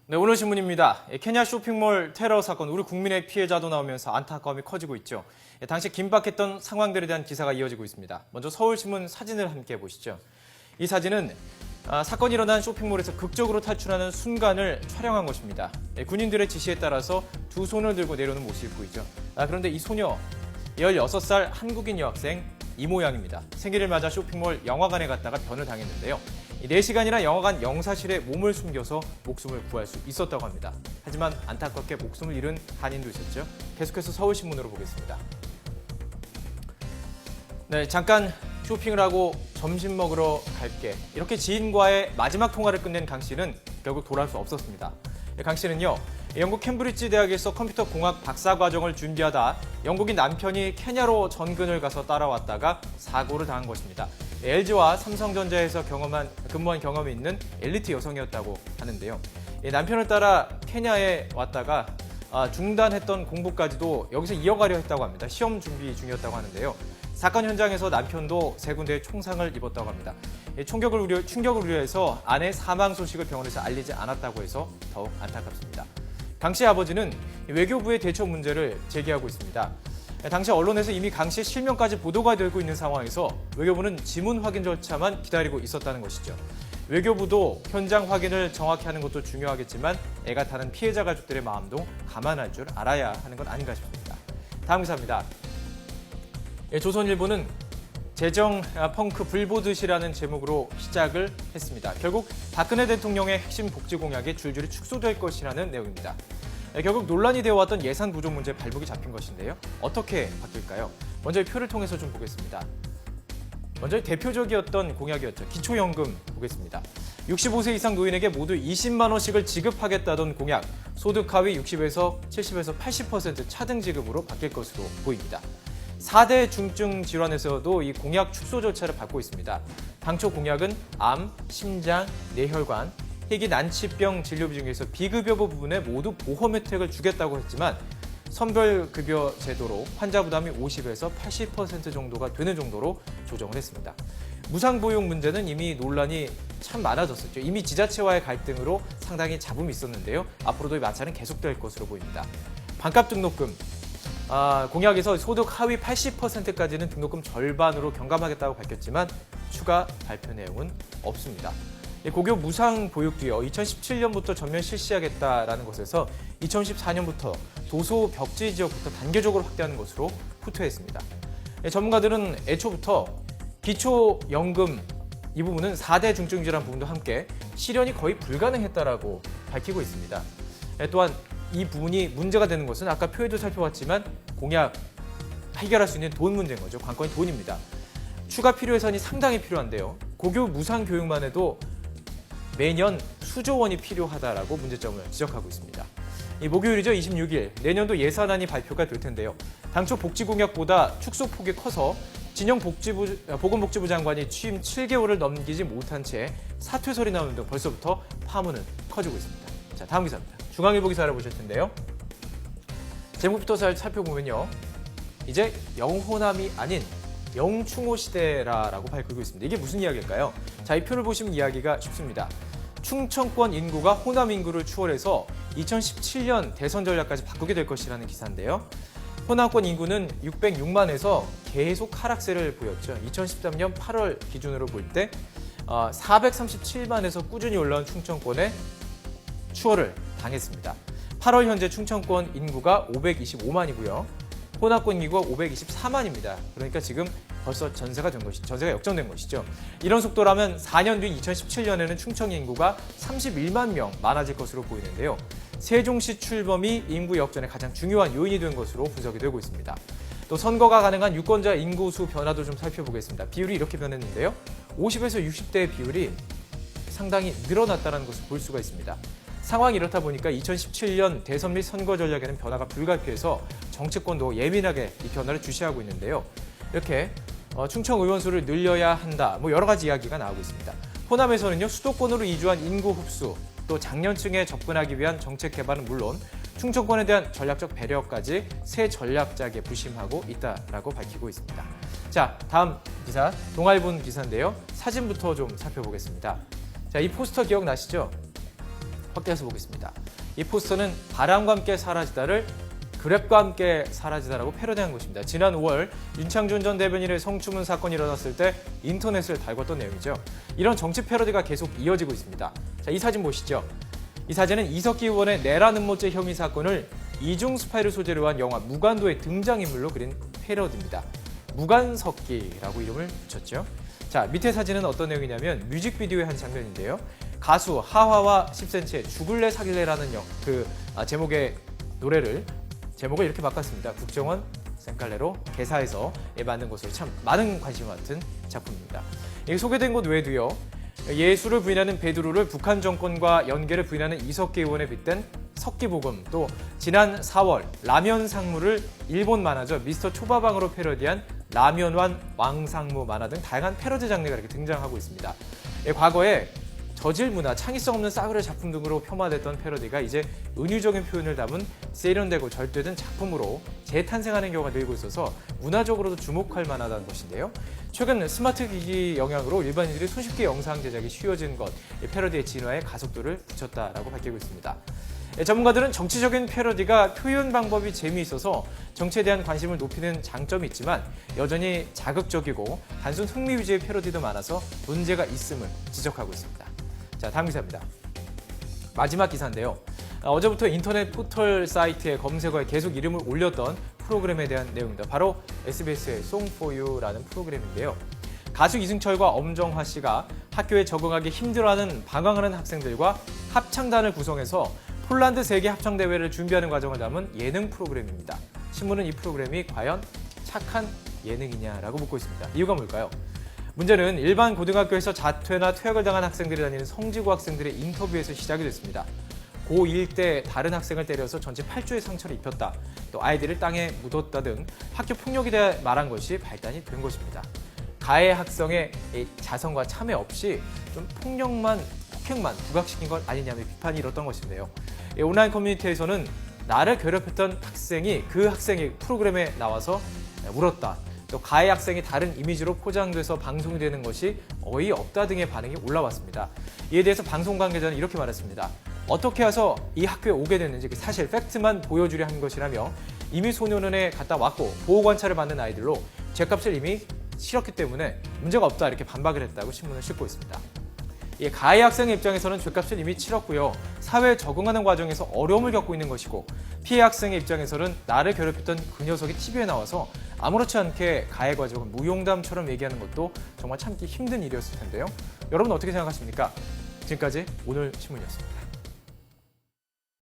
네, 오늘 신문입니다. 케냐 쇼핑몰 테러 사건, 우리 국민의 피해자도 나오면서 안타까움이 커지고 있죠. 당시 긴박했던 상황들에 대한 기사가 이어지고 있습니다. 먼저 서울신문 사진을 함께 보시죠. 이 사진은 사건이 일어난 쇼핑몰에서 극적으로 탈출하는 순간을 촬영한 것입니다. 군인들의 지시에 따라서 두 손을 들고 내려오는 모습이 보이죠. 그런데 이 소녀, 16살 한국인 여학생 이 모양입니다. 생일을 맞아 쇼핑몰 영화관에 갔다가 변을 당했는데요. 4시간이나 영화관 영사실에 몸을 숨겨서 목숨을 구할 수 있었다고 합니다. 하지만 안타깝게 목숨을 잃은 한인도 있었죠. 계속해서 서울신문으로 보겠습니다. 네, 잠깐 쇼핑을 하고 점심 먹으러 갈게. 이렇게 지인과의 마지막 통화를 끝낸 강 씨는 결국 돌아올 수 없었습니다. 강 씨는요, 영국 캠브리지 대학에서 컴퓨터 공학 박사 과정을 준비하다 영국인 남편이 케냐로 전근을 가서 따라왔다가 사고를 당한 것입니다. LG와 삼성전자에서 근무한 경험이 있는 엘리트 여성이었다고 하는데요. 남편을 따라 케냐에 왔다가 중단했던 공부까지도 여기서 이어가려 했다고 합니다. 시험 준비 중이었다고 하는데요. 사건 현장에서 남편도 3군데의 총상을 입었다고 합니다. 충격을 우려해서 아내 사망 소식을 병원에서 알리지 않았다고 해서 더욱 안타깝습니다. 강 씨의 아버지는 외교부의 대처 문제를 제기하고 있습니다. 당시 언론에서 이미 강 씨의 실명까지 보도가 되고 있는 상황에서 외교부는 지문 확인 절차만 기다리고 있었다는 것이죠. 외교부도 현장 확인을 정확히 하는 것도 중요하겠지만 애가 타는 피해자 가족들의 마음도 감안할 줄 알아야 하는 것 아닌가 싶습니다. 다음 기사입니다. 조선일보는 재정 펑크 불보듯이라는 제목으로 시작을 했습니다. 결국 박근혜 대통령의 핵심 복지 공약이 줄줄이 축소될 것이라는 내용입니다. 결국 논란이 되어왔던 예산 부족 문제 발목이 잡힌 것인데요. 어떻게 바뀔까요? 먼저 이 표를 통해서 좀 보겠습니다. 먼저 대표적이었던 공약이었죠. 기초연금 보겠습니다. 65세 이상 노인에게 모두 20만 원씩을 지급하겠다던 공약, 소득 하위 60에서 70에서 80% 차등 지급으로 바뀔 것으로 보입니다. 4대 중증 질환에서도 이 공약 축소 절차를 밟고 있습니다. 당초 공약은 암, 심장, 뇌혈관, 희귀 난치병 진료비 중에서 비급여부 부분에 모두 보험 혜택을 주겠다고 했지만 선별급여 제도로 환자 부담이 50에서 80% 정도가 되는 정도로 조정을 했습니다. 무상보육 문제는 이미 논란이 참 많아졌었죠. 이미 지자체와의 갈등으로 상당히 잡음이 있었는데요. 앞으로도 이 마찰은 계속될 것으로 보입니다. 반값 등록금. 공약에서 소득 하위 80%까지는 등록금 절반으로 경감하겠다고 밝혔지만 추가 발표 내용은 없습니다. 고교 무상 보육 뒤에 2017년부터 전면 실시하겠다라는 것에서 2014년부터 도서 벽지 지역부터 단계적으로 확대하는 것으로 후퇴했습니다. 전문가들은 애초부터 기초연금 이 부분은 4대 중증 질환 부분도 함께 실현이 거의 불가능했다라고 밝히고 있습니다. 또한 이 부분이 문제가 되는 것은 아까 표에도 살펴봤지만 공약 해결할 수 있는 돈 문제인 거죠. 관건이 돈입니다. 추가 필요 예산이 상당히 필요한데요. 고교 무상 교육만 해도 매년 수조 원이 필요하다라고 문제점을 지적하고 있습니다. 이 목요일이죠. 26일 내년도 예산안이 발표가 될 텐데요. 당초 복지 공약보다 축소 폭이 커서 진영 보건복지부 장관이 취임 7개월을 넘기지 못한 채 사퇴설이 나오는 등 벌써부터 파문은 커지고 있습니다. 자, 다음 기사입니다. 중앙일보 기사를 보실 텐데요. 제목부터 살펴보면요. 이제 영호남이 아닌 영충호 시대라고 밝히고 있습니다. 이게 무슨 이야기일까요? 자, 이 표를 보시면 이야기가 쉽습니다. 충청권 인구가 호남 인구를 추월해서 2017년 대선 전략까지 바꾸게 될 것이라는 기사인데요. 호남권 인구는 606만에서 계속 하락세를 보였죠. 2013년 8월 기준으로 볼 때 437만에서 꾸준히 올라온 충청권에 추월을 당했습니다. 8월 현재 충청권 인구가 525만이고요. 호남권 인구가 524만입니다. 그러니까 지금 벌써 전세가 역전된 것이죠. 이런 속도라면 4년 뒤 2017년에는 충청 인구가 31만 명 많아질 것으로 보이는데요. 세종시 출범이 인구 역전의 가장 중요한 요인이 된 것으로 분석이 되고 있습니다. 또 선거가 가능한 유권자 인구수 변화도 좀 살펴보겠습니다. 비율이 이렇게 변했는데요. 50에서 60대의 비율이 상당히 늘어났다는 것을 볼 수가 있습니다. 상황이 이렇다 보니까 2017년 대선 및 선거 전략에는 변화가 불가피해서 정치권도 예민하게 이 변화를 주시하고 있는데요. 이렇게 충청 의원 수를 늘려야 한다. 여러 가지 이야기가 나오고 있습니다. 호남에서는요, 수도권으로 이주한 인구 흡수, 또 장년층에 접근하기 위한 정책 개발은 물론 충청권에 대한 전략적 배려까지 새 전략작에 부심하고 있다라고 밝히고 있습니다. 자, 다음 기사 동아일보 기사인데요. 사진부터 좀 살펴보겠습니다. 자, 이 포스터 기억나시죠? 확대해서 보겠습니다. 이 포스터는 바람과 함께 사라지다를 그랩과 함께 사라지다라고 패러디한 것입니다. 지난 5월 윤창준 전 대변인의 성추문 사건이 일어났을 때 인터넷을 달궜던 내용이죠. 이런 정치 패러디가 계속 이어지고 있습니다. 자, 이 사진 보시죠. 이 사진은 이석기 의원의 내란 음모죄 혐의 사건을 이중 스파이를 소재로 한 영화 무간도의 등장인물로 그린 패러디입니다. 무간석기라고 이름을 붙였죠. 자, 밑에 사진은 어떤 내용이냐면 뮤직비디오의 한 장면인데요. 가수 하하와 10cm의 죽을래 사귈래라는 제목의 노래를 제목을 이렇게 바꿨습니다. 국정원 생칼레로 개사해서 만든 것으로 참 많은 관심을 받은 작품입니다. 소개된 것 외에도요. 예수를 부인하는 베드로를 북한 정권과 연계를 부인하는 이석기 의원에 빗댄 석기복음, 또 지난 4월 라면 상무를 일본 만화죠. 미스터 초밥왕으로 패러디한 라면완 왕상무 만화 등 다양한 패러디 장르가 이렇게 등장하고 있습니다. 과거에 저질 문화, 창의성 없는 싸구려 작품 등으로 폄하됐던 패러디가 이제 은유적인 표현을 담은 세련되고 절대된 작품으로 재탄생하는 경우가 늘고 있어서 문화적으로도 주목할 만하다는 것인데요. 최근 스마트 기기 영향으로 일반인들이 손쉽게 영상 제작이 쉬워진 것, 패러디의 진화에 가속도를 붙였다라고 밝히고 있습니다. 전문가들은 정치적인 패러디가 표현 방법이 재미있어서 정치에 대한 관심을 높이는 장점이 있지만 여전히 자극적이고 단순 흥미 위주의 패러디도 많아서 문제가 있음을 지적하고 있습니다. 자, 다음 기사입니다. 마지막 기사인데요. 어제부터 인터넷 포털 사이트의 검색어에 계속 이름을 올렸던 프로그램에 대한 내용입니다. 바로 SBS의 Song for You라는 프로그램인데요. 가수 이승철과 엄정화 씨가 학교에 적응하기 힘들어하는 방황하는 학생들과 합창단을 구성해서 폴란드 세계 합창대회를 준비하는 과정을 담은 예능 프로그램입니다. 신문은 이 프로그램이 과연 착한 예능이냐라고 묻고 있습니다. 이유가 뭘까요? 문제는 일반 고등학교에서 자퇴나 퇴학을 당한 학생들이 다니는 성지고 학생들의 인터뷰에서 시작이 됐습니다. 고1 때 다른 학생을 때려서 전체 8주의 상처를 입혔다. 또 아이들을 땅에 묻었다 등 학교 폭력에 대해 말한 것이 발단이 된 것입니다. 가해 학생의 자성과 참회 없이 좀 폭행만 부각시킨 것 아니냐며 비판이 일었던 것인데요. 온라인 커뮤니티에서는 나를 괴롭혔던 학생이 그 학생의 프로그램에 나와서 울었다. 또 가해 학생이 다른 이미지로 포장돼서 방송이 되는 것이 어이없다 등의 반응이 올라왔습니다. 이에 대해서 방송 관계자는 이렇게 말했습니다. 어떻게 해서 이 학교에 오게 됐는지 사실 팩트만 보여주려 한 것이라며 이미 소년원에 갔다 왔고 보호관찰을 받는 아이들로 죗값을 이미 치렀기 때문에 문제가 없다 이렇게 반박을 했다고 신문을 싣고 있습니다. 가해 학생의 입장에서는 죗값을 이미 치렀고요. 사회에 적응하는 과정에서 어려움을 겪고 있는 것이고 피해 학생의 입장에서는 나를 괴롭혔던 그 녀석이 TV에 나와서 아무렇지 않게 가해 과정을 무용담처럼 얘기하는 것도 정말 참기 힘든 일이었을 텐데요. 여러분 어떻게 생각하십니까? 지금까지 오늘 신문이었습니다.